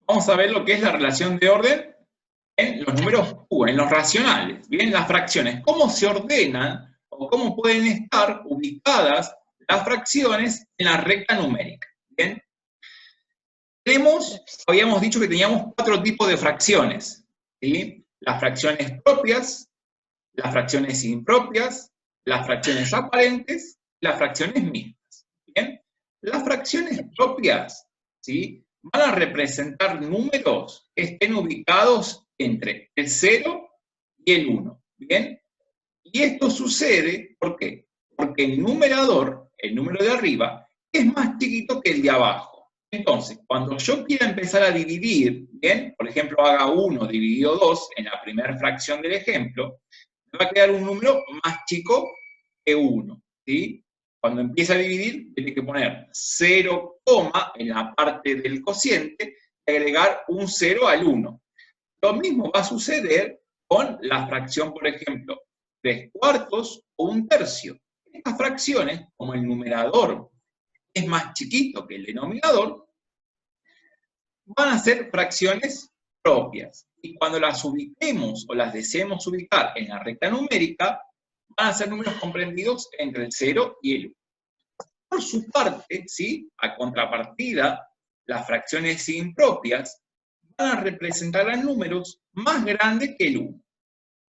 vamos a ver lo que es la relación de orden en los números Q, en los racionales, bien, las fracciones, cómo se ordenan o cómo pueden estar ubicadas las fracciones en la recta numérica, bien. Habíamos dicho que teníamos 4 tipos de fracciones, ¿sí? Las fracciones propias, las fracciones impropias, las fracciones aparentes, las fracciones mixtas, ¿bien? Las fracciones propias, ¿sí?, van a representar números que estén ubicados entre el 0 y el 1, ¿bien? Y esto sucede, ¿por qué? Porque el numerador, el número de arriba, es más chiquito que el de abajo. Entonces, cuando yo quiera empezar a dividir, ¿bien? Por ejemplo, haga 1 dividido 2 en la primera fracción del ejemplo, me va a quedar un número más chico que 1, ¿sí? Cuando empiece a dividir, tiene que poner 0, en la parte del cociente y agregar un 0 al 1. Lo mismo va a suceder con la fracción, por ejemplo, 3/4 o 1/3. Estas fracciones, como el numerador es más chiquito que el denominador, van a ser fracciones propias. Y cuando las ubiquemos o las deseemos ubicar en la recta numérica, van a ser números comprendidos entre el 0 y el 1. Por su parte, ¿sí?, a contrapartida, las fracciones impropias van a representar a números más grandes que el 1.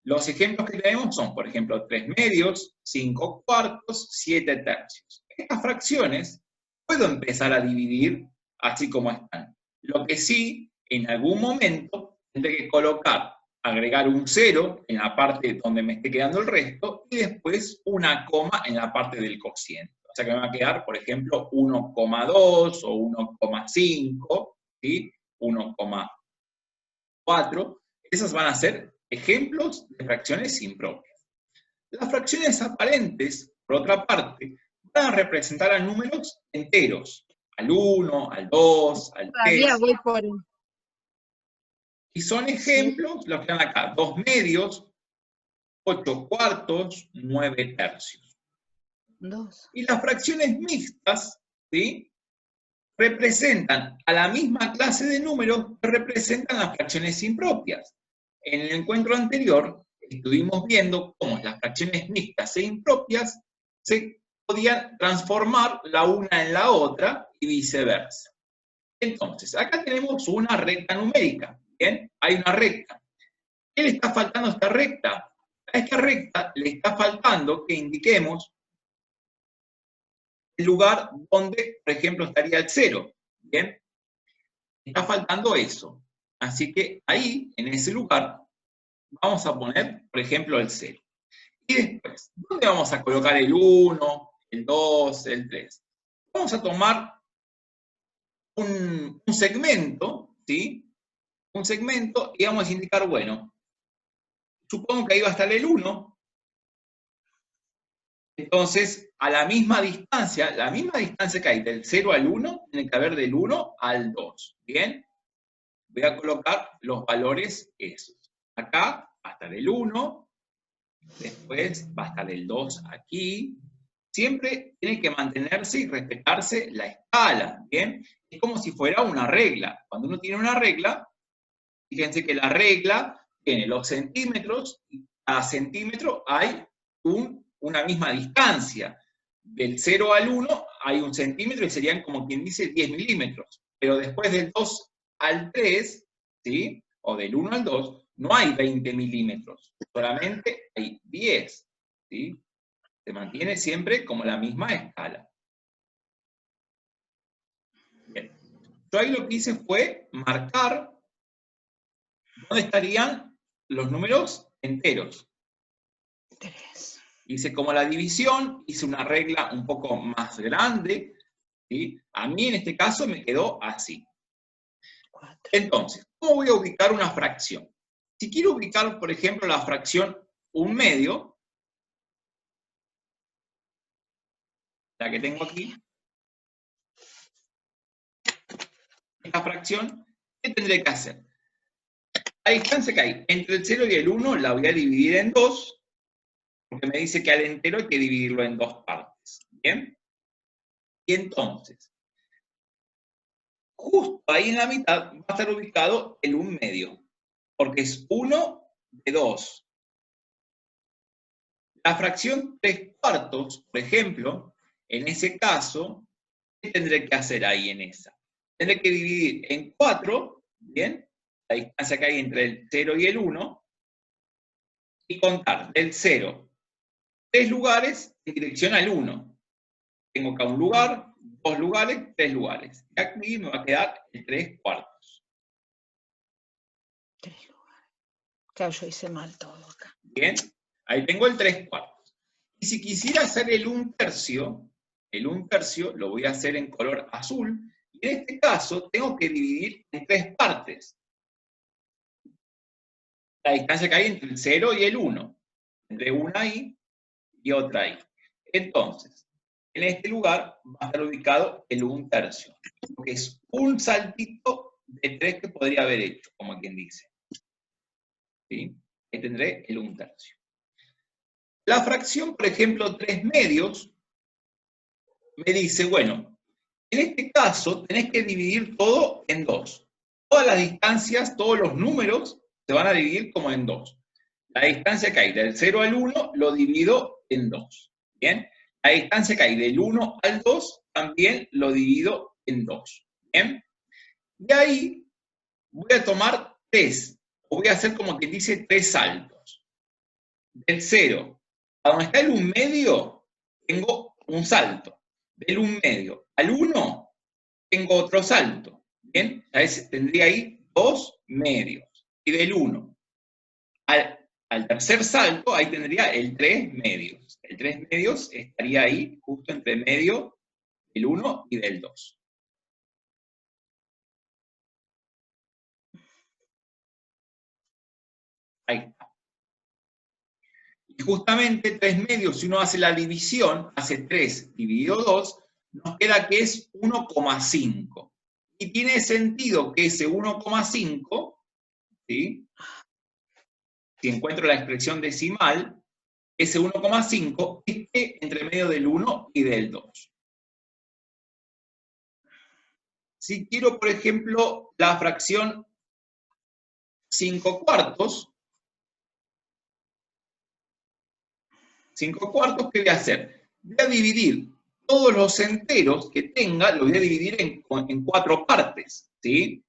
Los ejemplos que tenemos son, por ejemplo, 3/2, 5/4, 7/3. Estas fracciones puedo empezar a dividir así como están. Lo que sí, en algún momento, tendré que agregar un 0 en la parte donde me esté quedando el resto, y después una coma en la parte del cociente. O sea que me va a quedar, por ejemplo, 1,2 o 1,5, ¿sí? 1,4. Esas van a ser ejemplos de fracciones impropias. Las fracciones aparentes, por otra parte, van a representar a números enteros, al 1, al 2, al 3. Todavía voy por el... Y son ejemplos, los que dan acá, 2/2, 8/4, 9/3. Y las fracciones mixtas, ¿sí?, representan a la misma clase de números que representan las fracciones impropias. En el encuentro anterior estuvimos viendo cómo las fracciones mixtas e impropias se podían transformar la una en la otra y viceversa. Entonces, acá tenemos una recta numérica, ¿bien? Hay una recta. ¿Qué le está faltando a esta recta? A esta recta le está faltando que indiquemos el lugar donde, por ejemplo, estaría el 0, ¿bien? Está faltando eso. Así que ahí, en ese lugar, vamos a poner, por ejemplo, el 0. Y después, ¿dónde vamos a colocar el 1, el 2, el 3? Vamos a tomar un segmento, ¿sí? Un segmento, y vamos a indicar, bueno, supongo que ahí va a estar el 1. Entonces, a la misma distancia que hay del 0 al 1, tiene que haber del 1 al 2, ¿bien? Voy a colocar los valores esos. Acá va a estar el 1, después va a estar el 2 aquí. Siempre tiene que mantenerse y respetarse la escala, ¿bien? Es como si fuera una regla. Cuando uno tiene una regla, fíjense que la regla tiene los centímetros, y cada centímetro hay una misma distancia. Del 0 al 1 hay 1 centímetro y serían, como quien dice, 10 milímetros. Pero después del 2 al 3, ¿sí?, o del 1 al 2, no hay 20 milímetros, solamente hay 10, ¿sí? Se mantiene siempre como la misma escala. Bien. Yo ahí lo que hice fue marcar dónde estarían los números enteros. 3. Hice como la división, hice una regla un poco más grande, ¿sí? A mí en este caso me quedó así. 4. Entonces, ¿cómo voy a ubicar una fracción? Si quiero ubicar, por ejemplo, la fracción 1/2, la que tengo aquí, esta fracción, ¿qué tendré que hacer? La distancia que hay entre el 0 y el 1 la voy a dividir en 2, porque me dice que al entero hay que dividirlo en 2 partes, ¿bien? Y entonces, justo ahí en la mitad va a estar ubicado el 1/2, porque es 1 de 2. La fracción 3/4, por ejemplo, en ese caso, ¿qué tendré que hacer ahí en esa? Tendré que dividir en 4, ¿bien? La distancia que hay entre el 0 y el 1, y contar del 0 3 lugares en dirección al 1. Tengo acá un lugar, 2 lugares, 3 lugares. Y aquí me va a quedar el 3/4. 3 lugares. Claro, yo hice mal todo acá. Bien, ahí tengo el 3/4. Y si quisiera hacer el 1/3, lo voy a hacer en color azul, y en este caso tengo que dividir en 3 partes. La distancia que hay entre el 0 y el 1, entre una ahí y otra ahí. Entonces, en este lugar va a estar ubicado el 1/3, que es un saltito de 3 que podría haber hecho, como quien dice. ¿Sí? Ahí tendré el 1/3. La fracción, por ejemplo, 3/2, me dice, bueno, en este caso tenés que dividir todo en 2. Todas las distancias, todos los números se van a dividir como en 2. La distancia que hay del 0 al 1 lo divido en 2. ¿Bien? La distancia que hay del 1 al 2 también lo divido en 2. ¿Bien? Y ahí voy a tomar 3, o voy a hacer como que dice 3 saltos. Del 0 a donde está el 1/2 tengo un salto. Del 1/2 al 1 tengo otro salto. ¿Bien? Tendría ahí 2 medios. Y del 1 al tercer salto, ahí tendría el 3 medios. El 3 medios estaría ahí, justo entre medio del 1 y del 2. Ahí está. Y justamente 3 medios, si uno hace la división, hace 3 dividido 2, nos queda que es 1,5. Y tiene sentido que ese 1,5, ¿sí? Si encuentro la expresión decimal, ese 1,5 esté entre medio del 1 y del 2. Si quiero, por ejemplo, la fracción 5/4, ¿qué voy a hacer? Voy a dividir todos los enteros que tenga, los voy a dividir en 4 partes, ¿sí?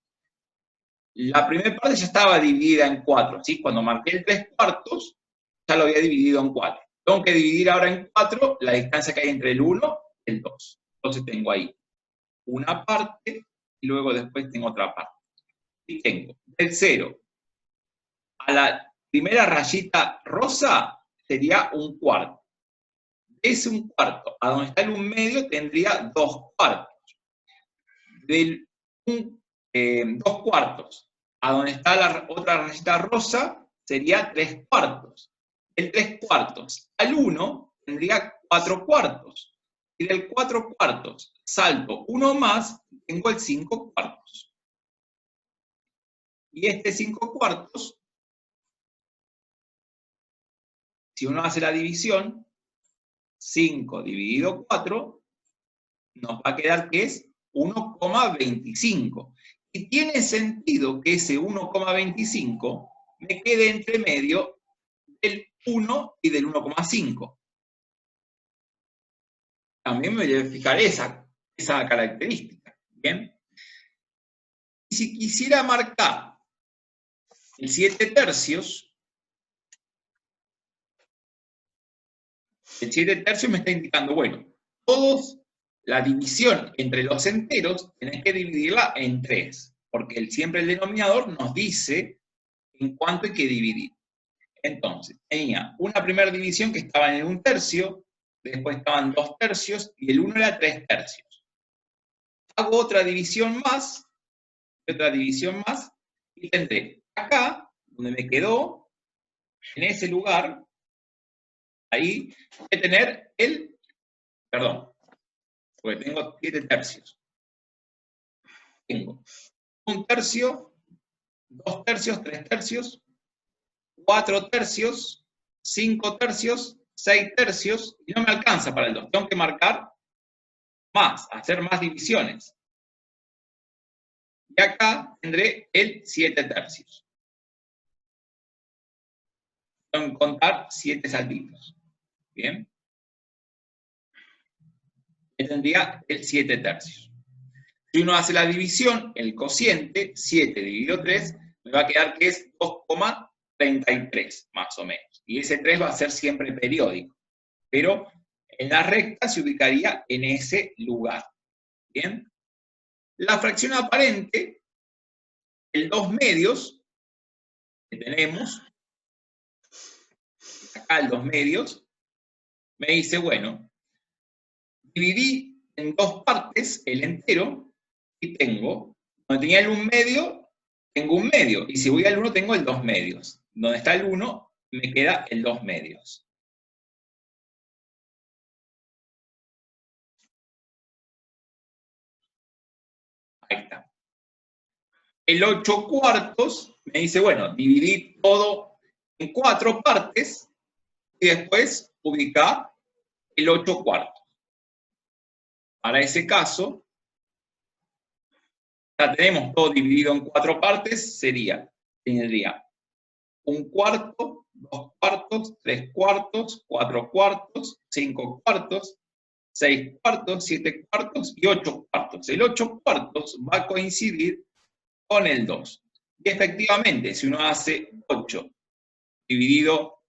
La primera parte ya estaba dividida en 4, ¿sí? Cuando marqué el 3/4, ya lo había dividido en 4. Tengo que dividir ahora en 4 la distancia que hay entre el 1 y el 2. Entonces tengo ahí una parte y luego después tengo otra parte. Y tengo del 0 a la primera rayita rosa sería 1/4. Ese 1/4 a donde está el 1/2 tendría 2/4. Del 2/4 a donde está la otra rayita rosa sería 3/4. El 3/4 al 1 tendría 4/4. Y del 4/4 salto uno más, tengo el 5/4. Y este 5/4, si uno hace la división, 5 dividido 4, nos va a quedar que es 1,25. Y tiene sentido que ese 1,25 me quede entre medio del 1 y del 1,5. También me voy a fijar esa característica. ¿Bien? Y si quisiera marcar el 7/3, el 7/3 me está indicando, bueno, la división entre los enteros tenés que dividirla en 3, porque siempre el denominador nos dice en cuánto hay que dividir. Entonces, tenía una primera división que estaba en el 1/3, después estaban 2/3 y el 1 era 3/3. Hago otra división más, y tendré acá, donde me quedó, en ese lugar, ahí, voy a tener perdón, porque tengo 7/3. Tengo 1/3, 2/3, 3/3, 4/3, 5/3, 6/3, y no me alcanza para el 2. Tengo que marcar más, hacer más divisiones. Y acá tendré el 7 tercios. Voy a contar 7 saltitos. Bien. Y tendría el 7 tercios. Si uno hace la división, el cociente, 7 dividido 3, me va a quedar que es 2,33, más o menos. Y ese 3 va a ser siempre periódico. Pero en la recta se ubicaría en ese lugar. ¿Bien? La fracción aparente, el 2 medios, que tenemos, acá el 2 medios, me dice, bueno, dividí en 2 partes el entero y tengo, donde tenía el 1 medio, tengo 1 medio. Y si voy al 1, tengo el 2 medios. Donde está el 1, me queda el 2 medios. Ahí está. El 8 cuartos me dice, bueno, dividí todo en 4 partes y después ubica el 8 cuartos. Para ese caso, ya tenemos todo dividido en 4 partes, tendría 1 cuarto, 2 cuartos, 3 cuartos, 4 cuartos, 5 cuartos, 6 cuartos, 7 cuartos y 8 cuartos. El 8 cuartos va a coincidir con el 2. Y efectivamente, si uno hace 8 dividido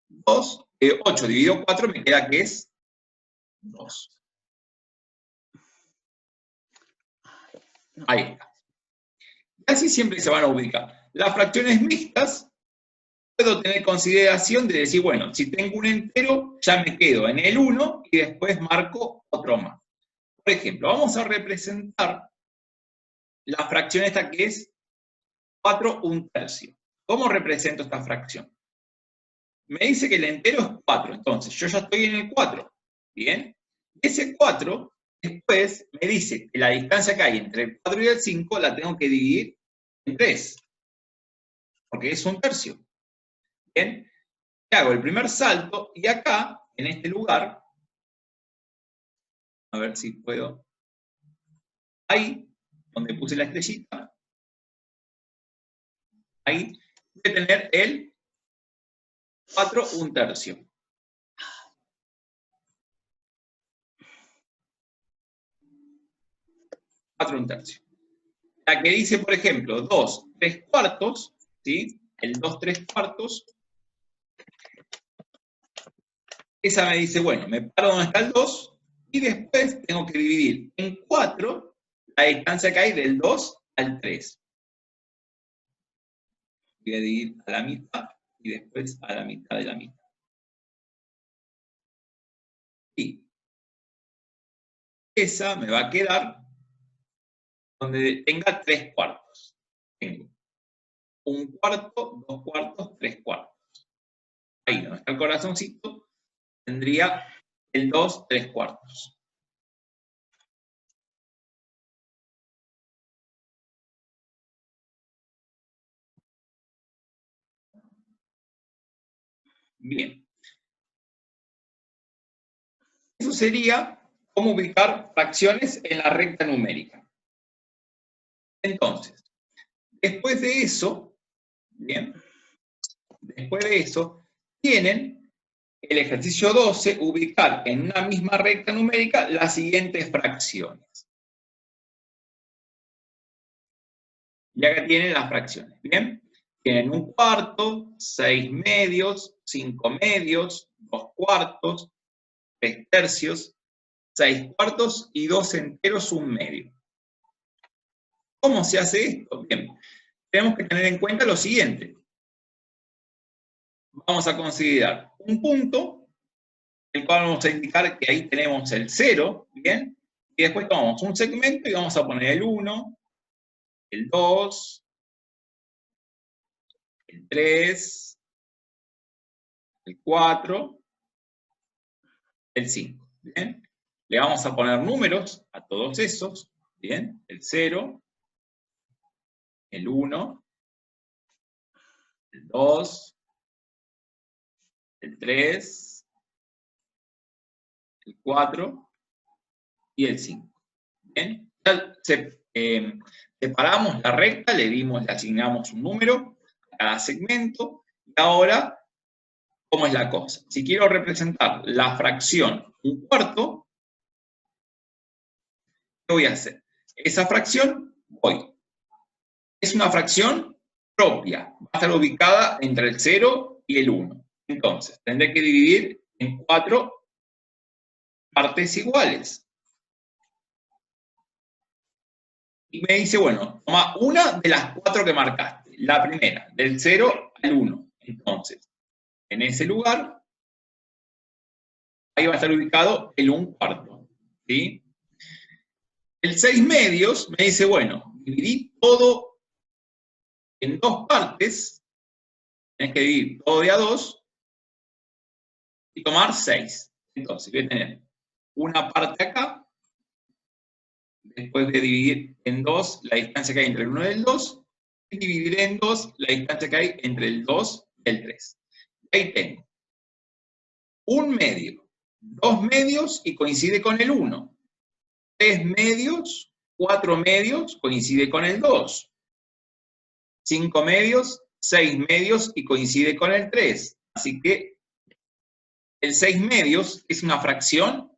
2, 8 dividido 4 me queda que es 2. Ahí está. Y así siempre se van a ubicar. Las fracciones mixtas, puedo tener consideración de decir, bueno, si tengo un entero, ya me quedo en el 1 y después marco otro más. Por ejemplo, vamos a representar la fracción esta que es 4 1/3. ¿Cómo represento esta fracción? Me dice que el entero es 4, entonces yo ya estoy en el 4, ¿bien? Ese 4, después me dice que la distancia que hay entre el 4 y el 5 la tengo que dividir en 3, porque es 1/3, ¿bien? Y hago el primer salto y acá, en este lugar, a ver si puedo, ahí, donde puse la estrellita, ahí voy a tener el 4 1/3. 4 1/3. La que dice, por ejemplo, 2 3 cuartos, ¿sí? El 2 3 cuartos, esa me dice, bueno, me paro donde está el 2 y después tengo que dividir en 4 la distancia que hay del 2 al 3. Voy a dividir a la mitad y después a la mitad de la mitad. Y esa me va a quedar donde tenga 3 cuartos. Tengo 1 cuarto, 2 cuartos, 3 cuartos. Ahí donde está el corazoncito, tendría el 2 3 cuartos. Bien. Eso sería cómo ubicar fracciones en la recta numérica. Entonces, después de eso, bien, después de eso, tienen el ejercicio 12, ubicar en una misma recta numérica las siguientes fracciones. Y acá tienen las fracciones, ¿bien? Tienen 1 cuarto, 6 medios, 5 medios, 2 cuartos, 3 tercios, 6 cuartos y 2 enteros, 1 medio. ¿Cómo se hace esto? Bien, tenemos que tener en cuenta lo siguiente. Vamos a considerar un punto, el cual vamos a indicar que ahí tenemos el 0, ¿bien? Y después tomamos un segmento y vamos a poner el 1, el 2, el 3, el 4, el 5, ¿bien? Le vamos a poner números a todos esos, ¿bien? El 0, el 1, el 2, el 3, el 4 y el 5. ¿Bien? Ya se Separamos la recta, le asignamos un número a cada segmento, y ahora, ¿cómo es la cosa? Si quiero representar la fracción 1/4, ¿qué voy a hacer? Esa fracción, es una fracción propia, va a estar ubicada entre el 0 y el 1. Entonces, tendré que dividir en 4 partes iguales. Y me dice, bueno, toma una de las 4 que marcaste. La primera, del 0 al 1. Entonces, en ese lugar, ahí va a estar ubicado el 1/4. ¿Sí? El 6/2 me dice, bueno, dividí todo en 2 partes. Tenés que dividir todo de a 2 y tomar 6. Entonces, voy a tener una parte acá, después de dividir en 2 la distancia que hay entre el 1 y el 2, y dividiré en 2 la distancia que hay entre el 2 y el 3. Ahí tengo 1/2, 2/2 y coincide con el 1. 3/2, 4/2 coincide con el 2. 5/2, 6/2 y coincide con el 3. Así que el 6/2 es una fracción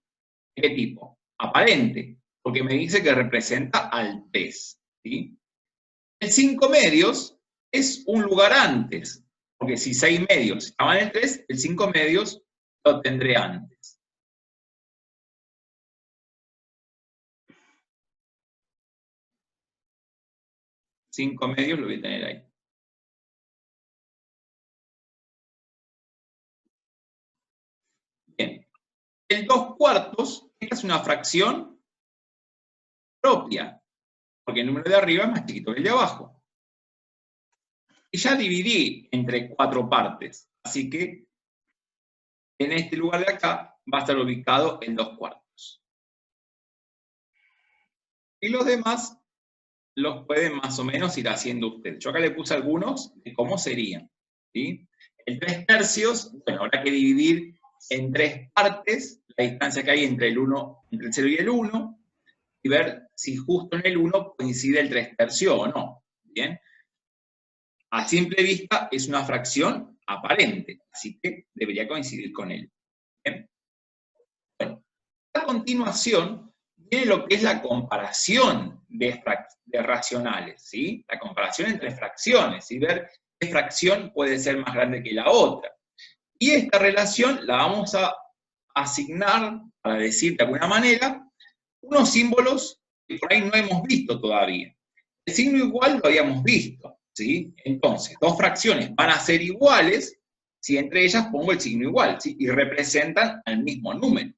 ¿de qué tipo? Aparente, porque me dice que representa al 3. ¿Sí? El 5/2 es un lugar antes, porque si 6/2 estaba en el 3, el 5/2 lo tendré antes. Cinco medios lo voy a tener ahí. Bien. El 2/4, esta es una fracción propia, porque el número de arriba es más chiquito que el de abajo. Y ya dividí entre 4 partes, así que en este lugar de acá va a estar ubicado el 2/4. Y los demás los pueden más o menos ir haciendo ustedes. Yo acá le puse algunos de cómo serían. ¿Sí? El 3/3, bueno, habrá que dividir en 3 partes la distancia que hay entre el 0 y el 1, y ver si justo en el 1 coincide el 3/3 o no. ¿Bien? A simple vista es una fracción aparente, así que debería coincidir con él. ¿Bien? Bueno, a continuación viene lo que es la comparación de racionales, ¿sí? La comparación entre fracciones y ver qué fracción puede ser más grande que la otra. Y esta relación la vamos a asignar, para decir de alguna manera, unos símbolos que por ahí no hemos visto todavía. El signo igual lo habíamos visto, ¿sí? Entonces, dos fracciones van a ser iguales si entre ellas pongo el signo igual, ¿sí? Y representan al mismo número.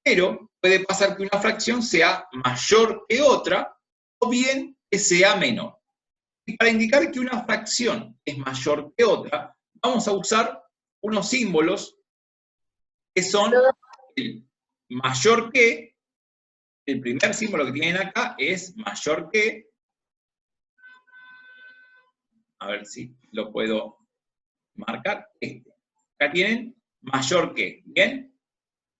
Pero puede pasar que una fracción sea mayor que otra o bien que sea menor. Y para indicar que una fracción es mayor que otra, vamos a usar unos símbolos que son el mayor que, el primer símbolo que tienen acá es mayor que, a ver si lo puedo marcar, este. Acá tienen mayor que, ¿bien?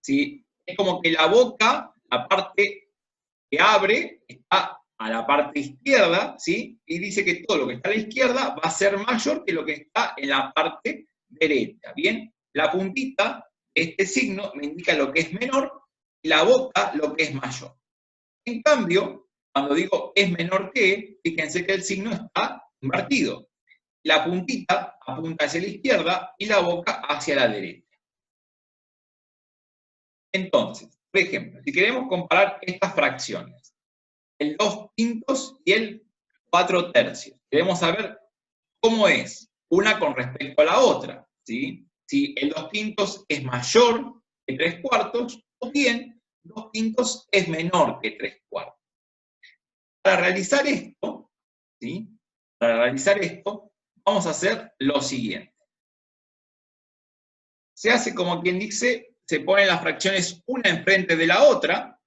¿Sí? Es como que la boca, la parte que abre, está a la parte izquierda, ¿sí? Y dice que todo lo que está a la izquierda va a ser mayor que lo que está en la parte derecha, ¿bien? La puntita de este signo me indica lo que es menor y la boca lo que es mayor. En cambio, cuando digo es menor que, fíjense que el signo está invertido. La puntita apunta hacia la izquierda y la boca hacia la derecha. Entonces, por ejemplo, si queremos comparar estas fracciones, el 2/5 y el 4/3. Queremos saber cómo es una con respecto a la otra, ¿sí? Si el 2/5 es mayor que 3/4 o bien 2/5 es menor que 3/4. Para realizar esto, ¿sí? Para realizar esto, vamos a hacer lo siguiente. Se hace como quien dice, se ponen las fracciones una enfrente de la otra,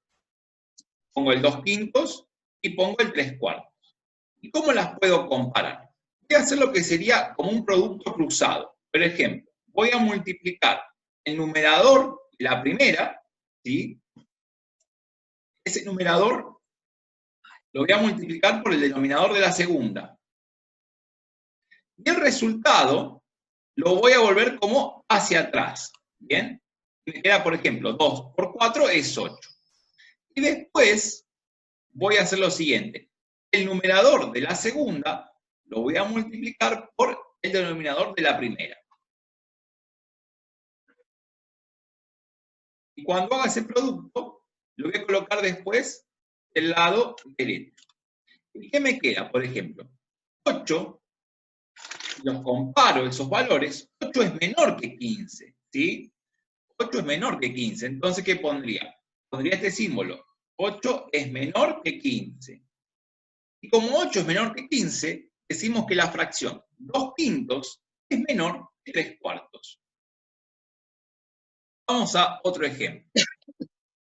pongo el 2/5 y pongo el 3/4. ¿Y cómo las puedo comparar? Voy a hacer lo que sería como un producto cruzado. Por ejemplo, voy a multiplicar el numerador, la primera, ¿sí? Ese numerador lo voy a multiplicar por el denominador de la segunda. Y el resultado lo voy a volver como hacia atrás. ¿Bien? Me queda, por ejemplo, 2 por 4 es 8. Y después voy a hacer lo siguiente. El numerador de la segunda lo voy a multiplicar por el denominador de la primera. Y cuando haga ese producto, lo voy a colocar después del lado derecho. ¿Y qué me queda? Por ejemplo, 8, si los comparo esos valores, 8 es menor que 15, ¿sí? 8 es menor que 15, entonces, ¿qué pondría? Pondría este símbolo. 8 es menor que 15. Y como 8 es menor que 15, decimos que la fracción 2/5 es menor que 3/4. Vamos a otro ejemplo.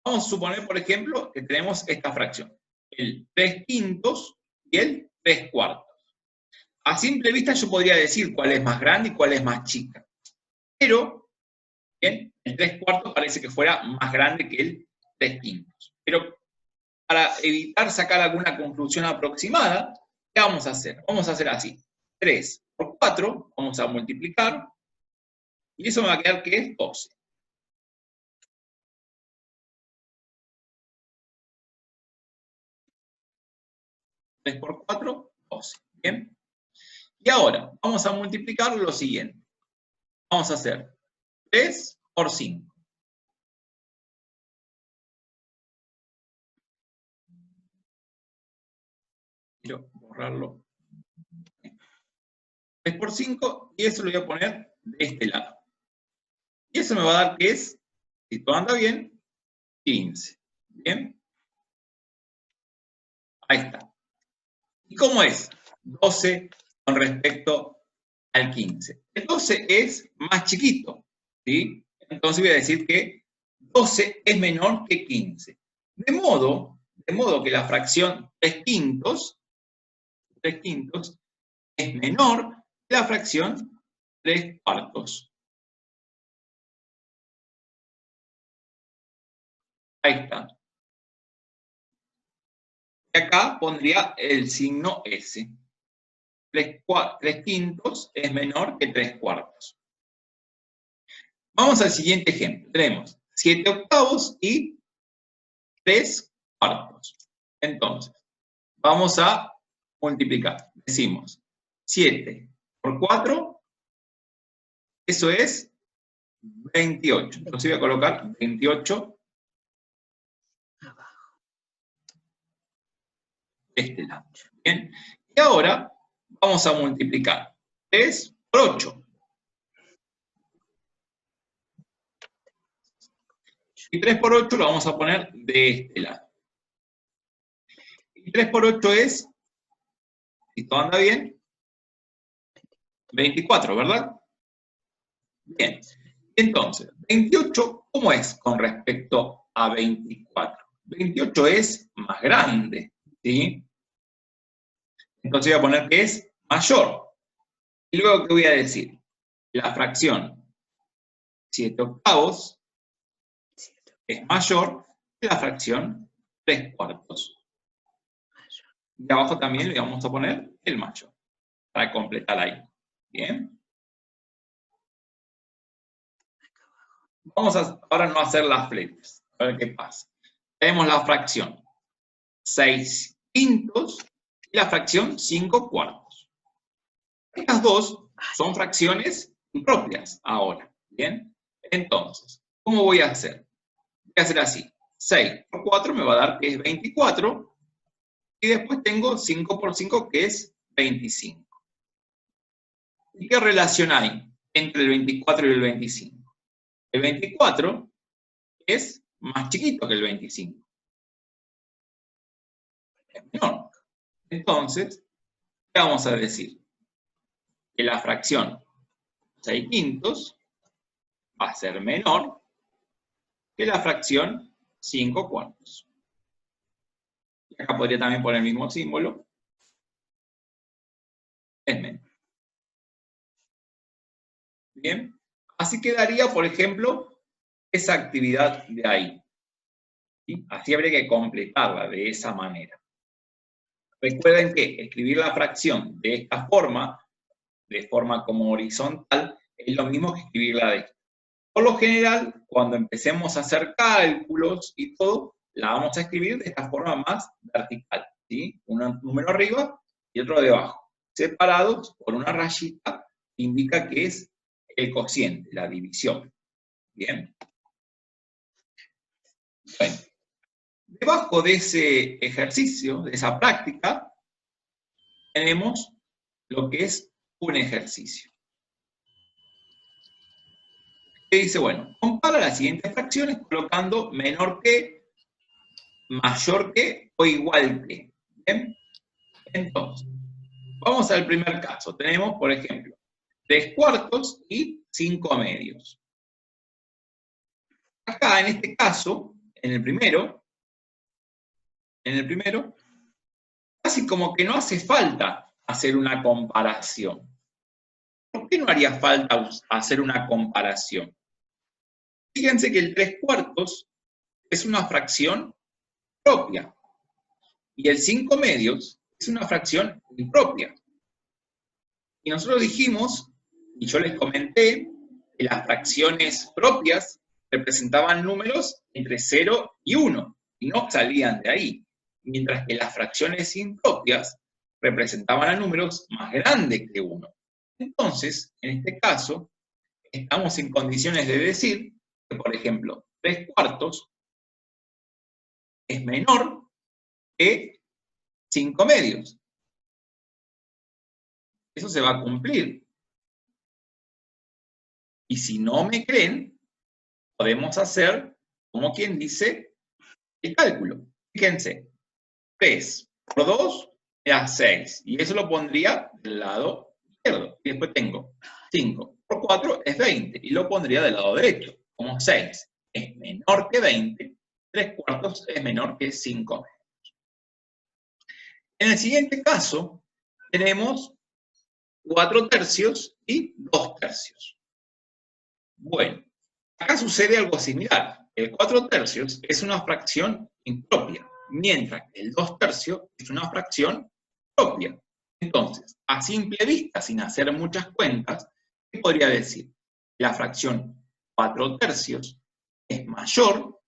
Vamos a suponer, por ejemplo, que tenemos esta fracción. El 3/5 y el 3/4. A simple vista yo podría decir cuál es más grande y cuál es más chica. Pero, bien, el 3/4 parece que fuera más grande que el 3/5. Pero para evitar sacar alguna conclusión aproximada, ¿qué vamos a hacer? Vamos a hacer así. 3 por 4, vamos a multiplicar, y eso me va a quedar que es 12. Tres por 4, 12. ¿Bien? Y ahora, vamos a multiplicar lo siguiente. Vamos a hacer 3 por 5. Quiero borrarlo. 3 por 5, y eso lo voy a poner de este lado. Y eso me va a dar que es, si todo anda bien, 15. ¿Bien? Ahí está. ¿Y cómo es 12 con respecto al 15? El 12 es más chiquito, ¿sí? Entonces voy a decir que 12 es menor que 15. De modo que la fracción 3/5 es menor que la fracción 3/4. Ahí está. Y acá pondría el signo S. 3/5 es menor que 3/4. Vamos al siguiente ejemplo. Tenemos 7/8 y 3/4. Entonces, vamos a multiplicar. Decimos 7 por 4, eso es 28. Entonces voy a colocar 28 de este lado. Bien. Y ahora vamos a multiplicar 3 por 8. Y 3 por 8 lo vamos a poner de este lado. Y 3 por 8 es, si todo anda bien, 24, ¿verdad? Bien. Entonces, 28, ¿cómo es con respecto a 24? 28 es más grande, ¿sí? Entonces voy a poner que es mayor. Y luego, ¿qué voy a decir? La fracción 7/8 es mayor que la fracción 3/4. Y abajo también le vamos a poner el mayor, para completar ahí. Bien. Vamos a ahora no hacer las fletes. A ver qué pasa. Tenemos la fracción 6/5 y la fracción 5/4. Estas dos son fracciones impropias ahora. ¿Bien? Entonces, ¿cómo voy a hacer? Voy a hacer así. 6 por 4 me va a dar que es 24. Y después tengo 5 por 5, que es 25. ¿Y qué relación hay entre el 24 y el 25? El 24 es más chiquito que el 25. Es menor. Entonces, ¿qué vamos a decir? Que la fracción 6/5 va a ser menor que la fracción 5/4. Y acá podría también poner el mismo símbolo. Es menor. Bien. Así quedaría, por ejemplo, esa actividad de ahí. ¿Sí? Así habría que completarla de esa manera. Recuerden que escribir la fracción de esta forma, de forma como horizontal, es lo mismo que escribirla de esta. Por lo general, cuando empecemos a hacer cálculos y todo, la vamos a escribir de esta forma más vertical, ¿sí? Un número arriba y otro debajo, separados por una rayita que indica que es el cociente, la división. Bien. Bueno, debajo de ese ejercicio, de esa práctica, tenemos lo que es un ejercicio. Que dice, bueno, compara las siguientes fracciones colocando menor que, mayor que o igual que. ¿Bien? Entonces, vamos al primer caso. Tenemos, por ejemplo, 3 cuartos y 5 medios. Acá, en este caso, en el primero, casi como que no hace falta hacer una comparación. ¿Por qué no haría falta hacer una comparación? Fíjense que el 3 cuartos es una fracción propia y el 5 medios es una fracción impropia. Y nosotros dijimos, y yo les comenté, que las fracciones propias representaban números entre 0 y 1, y no salían de ahí, mientras que las fracciones impropias representaban a números más grandes que 1. Entonces, en este caso, estamos en condiciones de decir que, por ejemplo, 3 cuartos es menor que 5 medios. Eso se va a cumplir. Y si no me creen, podemos hacer, como quien dice, el cálculo. Fíjense, 3 por 2 da 6. Y eso lo pondría del lado izquierdo. Y después tengo 5 por 4 es 20. Y lo pondría del lado derecho, como 6 es menor que 20, 3 cuartos es menor que 5 medios. En el siguiente caso, tenemos 4 tercios y 2 tercios. Bueno, acá sucede algo similar. El 4 tercios es una fracción impropia, mientras que el 2 tercios es una fracción propia. Entonces, a simple vista, sin hacer muchas cuentas, ¿qué podría decir? La fracción 4 tercios es mayor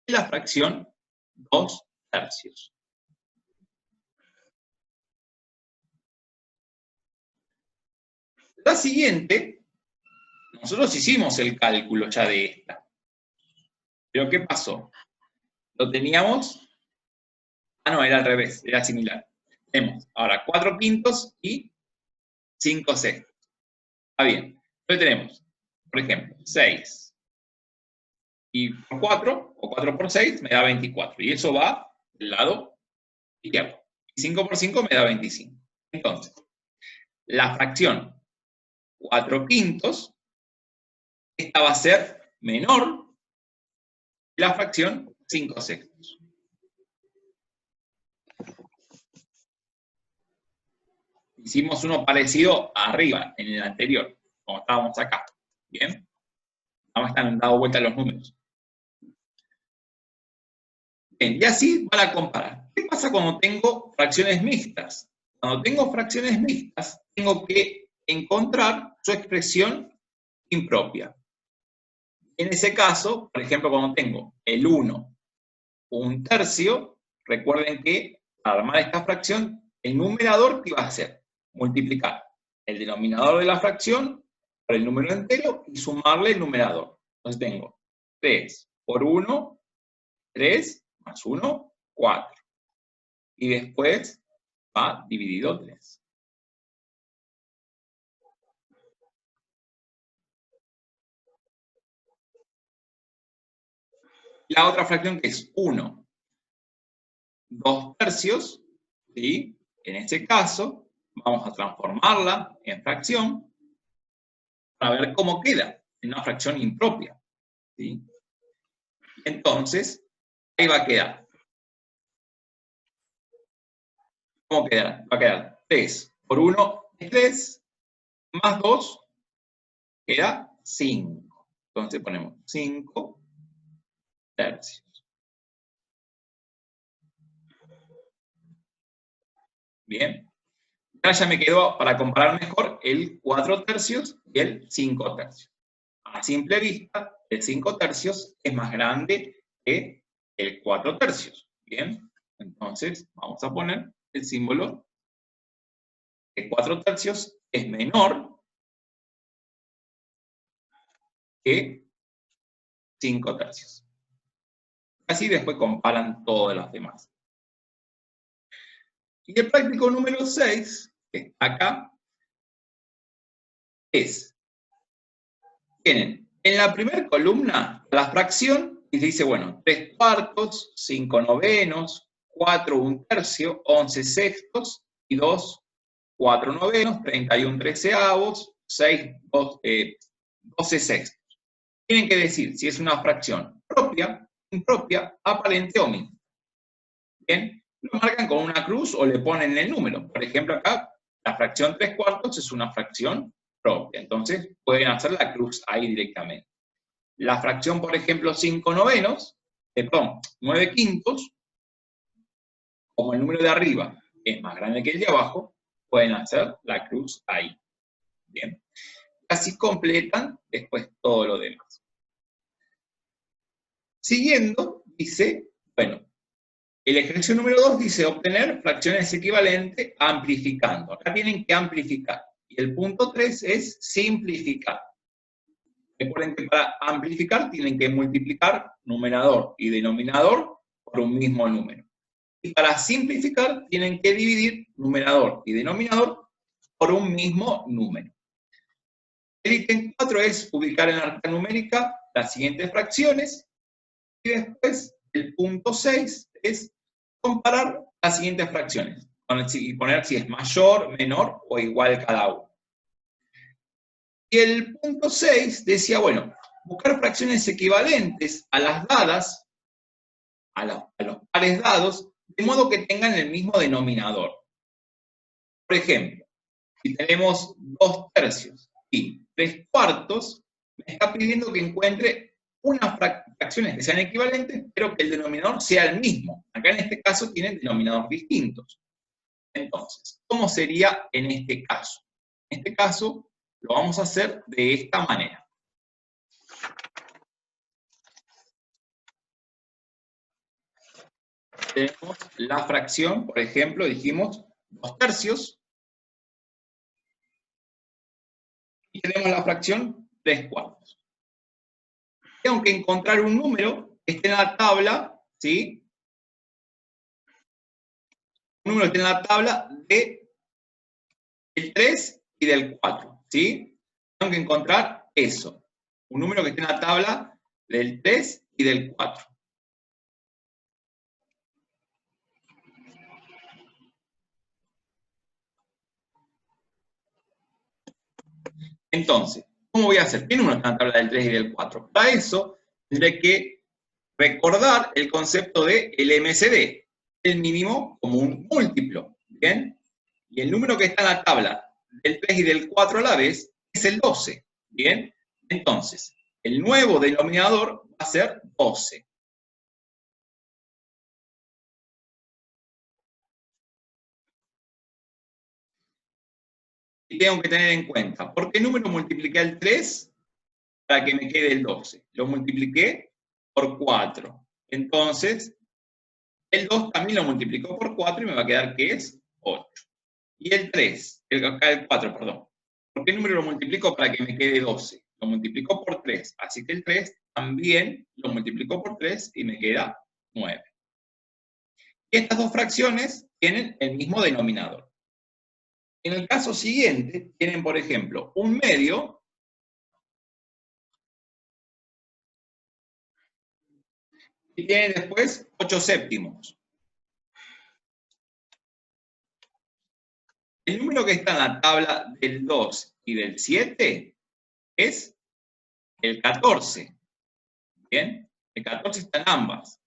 que la fracción 2 tercios. La siguiente, nosotros hicimos el cálculo ya de esta. Pero ¿qué pasó? Lo teníamos... Ah, no, era al revés, era similar. Tenemos ahora 4 quintos y 5 sextos. Está bien. Entonces tenemos, por ejemplo, 6 y por 4, o 4 por 6, me da 24. Y eso va del lado izquierdo. Y 5 por 5 me da 25. Entonces, la fracción 4 quintos, esta va a ser menor que la fracción 5 sextos. Hicimos uno parecido arriba, en el anterior, como estábamos acá. ¿Bien? Vamos a estar dando vuelta a los números. Bien, y así van a comparar. ¿Qué pasa cuando tengo fracciones mixtas? Cuando tengo fracciones mixtas, tengo que encontrar su expresión impropia. En ese caso, por ejemplo, cuando tengo el 1, 1 tercio, recuerden que para armar esta fracción, el numerador, ¿qué va a hacer? Multiplicar el denominador de la fracción por el número entero y sumarle el numerador. Entonces tengo 3 por 1, 3 más 1, 4. Y después va dividido 3. La otra fracción que es 1, 2 tercios, ¿sí? En este caso, vamos a transformarla en fracción para ver cómo queda en una fracción impropia, ¿sí? Entonces, ahí va a quedar. ¿Cómo quedará? Va a quedar 3 por 1 es 3, más 2 queda 5. Entonces ponemos 5 tercios. Bien. Ahora ya me quedó, para comparar mejor, el 4 tercios y el 5 tercios. A simple vista, el 5 tercios es más grande que el 4 tercios. Bien. Entonces, vamos a poner el símbolo que 4 tercios es menor que 5 tercios. Así después comparan todas las demás. Y el práctico número 6, que está acá, es, tienen en la primera columna la fracción y dice, bueno, 3 cuartos, 5 novenos, 4 un tercio, 11 sextos y 2 4 novenos, 31 treceavos, 6 12 sextos. Tienen que decir si es una fracción propia, impropia, aparente o mixta. Bien, lo marcan con una cruz o le ponen el número. Por ejemplo, acá la fracción 3 cuartos es una fracción propia, entonces pueden hacer la cruz ahí directamente. La fracción, por ejemplo, 5 novenos, 9 quintos, como el número de arriba es más grande que el de abajo, pueden hacer la cruz ahí. Bien. Así completan después todo lo demás. Siguiendo, dice, bueno, el ejercicio número 2 dice obtener fracciones equivalentes amplificando. Acá tienen que amplificar. Y el punto 3 es simplificar. Recuerden que para amplificar tienen que multiplicar numerador y denominador por un mismo número. Y para simplificar tienen que dividir numerador y denominador por un mismo número. El ítem 4 es ubicar en la arca numérica las siguientes fracciones. Y después el punto 6 es comparar las siguientes fracciones y poner si es mayor, menor o igual cada uno. Y el punto 6 decía, bueno, buscar fracciones equivalentes a las dadas, a los pares dados, de modo que tengan el mismo denominador. Por ejemplo, si tenemos 2 tercios y 3 cuartos, me está pidiendo que encuentre unas fracciones que sean equivalentes, pero que el denominador sea el mismo. Acá en este caso tienen denominadores distintos. Entonces, ¿cómo sería en este caso? En este caso lo vamos a hacer de esta manera. Tenemos la fracción, por ejemplo, dijimos 2 tercios. Y tenemos la fracción 3 cuartos. Tengo que encontrar un número que esté en la tabla, ¿sí? Un número que esté en la tabla del 3 y del 4, ¿sí? Tengo que encontrar eso. Un número que esté en la tabla del 3 y del 4. Entonces, ¿cómo voy a hacer? ¿Qué número está en la tabla del 3 y del 4? Para eso, tendré que recordar el concepto de el MCD, el mínimo común múltiplo, ¿bien? Y el número que está en la tabla del 3 y del 4 a la vez es el 12, ¿bien? Entonces, el nuevo denominador va a ser 12. Y tengo que tener en cuenta, ¿por qué número multipliqué el 3 para que me quede el 12? Lo multipliqué por 4. Entonces, el 2 también lo multiplicó por 4 y me va a quedar que es 8. Y el 3, acá el 4, perdón. ¿Por qué número lo multiplico para que me quede 12? Lo multiplicó por 3, así que el 3 también lo multiplicó por 3 y me queda 9. Y estas dos fracciones tienen el mismo denominador. En el caso siguiente, tienen, por ejemplo, un medio y tienen después 8 séptimos. El número que está en la tabla del 2 y del 7 es el 14. ¿Bien? El 14 está en ambas.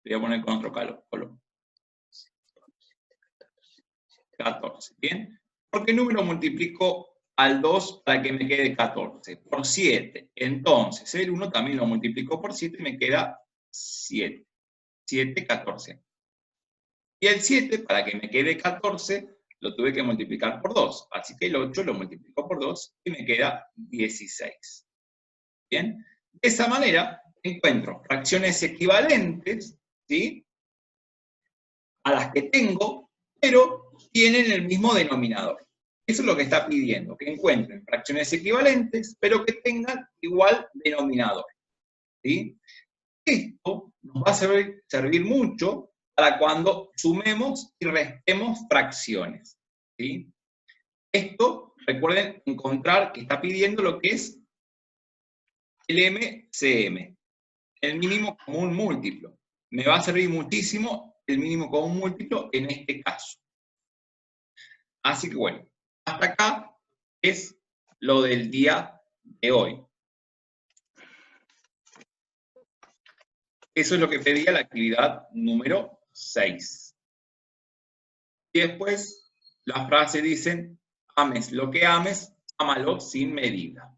Voy a poner con otro color. 14, ¿bien? ¿Por qué número multiplico al 2 para que me quede 14? Por 7. Entonces, el 1 también lo multiplico por 7 y me queda 7. 7, 14. Y el 7, para que me quede 14, lo tuve que multiplicar por 2. Así que el 8 lo multiplico por 2 y me queda 16. ¿Bien? De esa manera encuentro fracciones equivalentes, ¿sí?, a las que tengo, pero tienen el mismo denominador. Eso es lo que está pidiendo, que encuentren fracciones equivalentes, pero que tengan igual denominador. ¿Sí? Esto nos va a servir mucho para cuando sumemos y restemos fracciones. ¿Sí? Esto, recuerden encontrar que está pidiendo lo que es el MCM, el mínimo común múltiplo. Me va a servir muchísimo el mínimo común múltiplo en este caso. Así que bueno, hasta acá es lo del día de hoy. Eso es lo que pedía la actividad número 6. Y después las frases dicen, ames lo que ames, ámalo sin medida.